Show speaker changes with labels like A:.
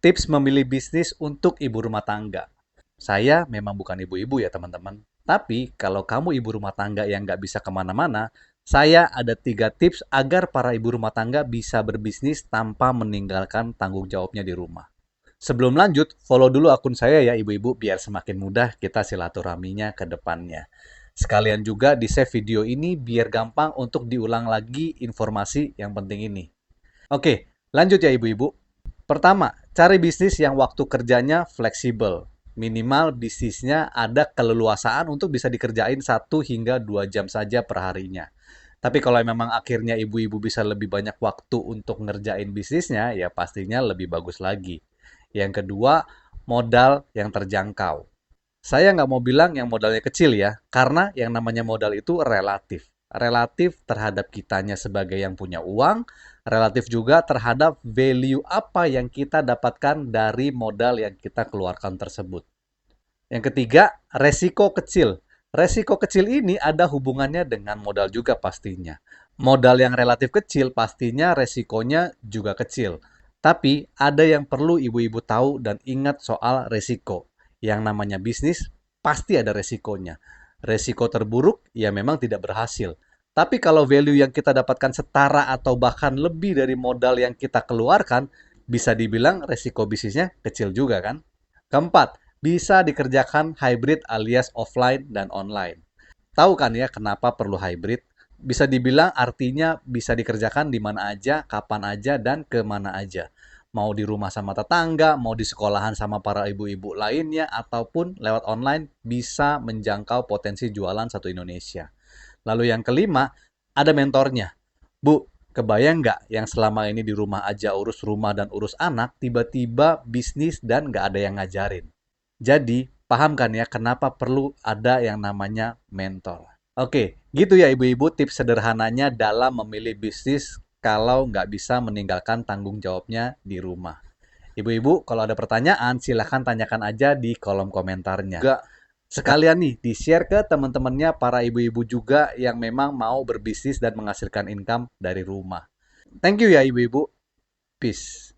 A: Tips memilih bisnis untuk ibu rumah tangga. Saya memang bukan ibu-ibu ya teman-teman. Tapi kalau kamu ibu rumah tangga yang nggak bisa kemana-mana, saya ada 3 tips agar para ibu rumah tangga bisa berbisnis tanpa meninggalkan tanggung jawabnya di rumah. Sebelum lanjut, follow dulu akun saya ya ibu-ibu biar semakin mudah kita silaturahminya ke depannya. Sekalian juga di-save video ini biar gampang untuk diulang lagi informasi yang penting ini. Oke, lanjut ya ibu-ibu. Pertama, cari bisnis yang waktu kerjanya fleksibel. Minimal bisnisnya ada keleluasaan untuk bisa dikerjain 1 hingga 2 jam saja per harinya. Tapi kalau memang akhirnya ibu-ibu bisa lebih banyak waktu untuk ngerjain bisnisnya, ya pastinya lebih bagus lagi. Yang kedua, modal yang terjangkau. Saya nggak mau bilang yang modalnya kecil ya, karena yang namanya modal itu relatif. Relatif terhadap kitanya sebagai yang punya uang, relatif juga terhadap value apa yang kita dapatkan dari modal yang kita keluarkan tersebut. Yang ketiga, resiko kecil. Resiko kecil ini ada hubungannya dengan modal juga pastinya. Modal yang relatif kecil pastinya resikonya juga kecil. Tapi ada yang perlu ibu-ibu tahu dan ingat soal resiko. Yang namanya bisnis pasti ada resikonya. Resiko terburuk ya memang tidak berhasil. Tapi kalau value yang kita dapatkan setara atau bahkan lebih dari modal yang kita keluarkan, bisa dibilang resiko bisnisnya kecil juga kan? Keempat, bisa dikerjakan hybrid alias offline dan online. Tahu kan ya kenapa perlu hybrid? Bisa dibilang artinya bisa dikerjakan di mana aja, kapan aja, dan kemana aja. Mau di rumah sama tetangga, mau di sekolahan sama para ibu-ibu lainnya, ataupun lewat online bisa menjangkau potensi jualan satu Indonesia. Lalu yang kelima, ada mentornya. Bu, kebayang nggak yang selama ini di rumah aja urus rumah dan urus anak, tiba-tiba bisnis dan nggak ada yang ngajarin. Jadi, paham kan ya kenapa perlu ada yang namanya mentor. Oke, gitu ya ibu-ibu tips sederhananya dalam memilih bisnis kalau nggak bisa meninggalkan tanggung jawabnya di rumah. Ibu-ibu, kalau ada pertanyaan, silahkan tanyakan aja di kolom komentarnya. Juga sekalian nih, di-share ke teman-temannya para ibu-ibu juga yang memang mau berbisnis dan menghasilkan income dari rumah. Thank you ya ibu-ibu. Peace.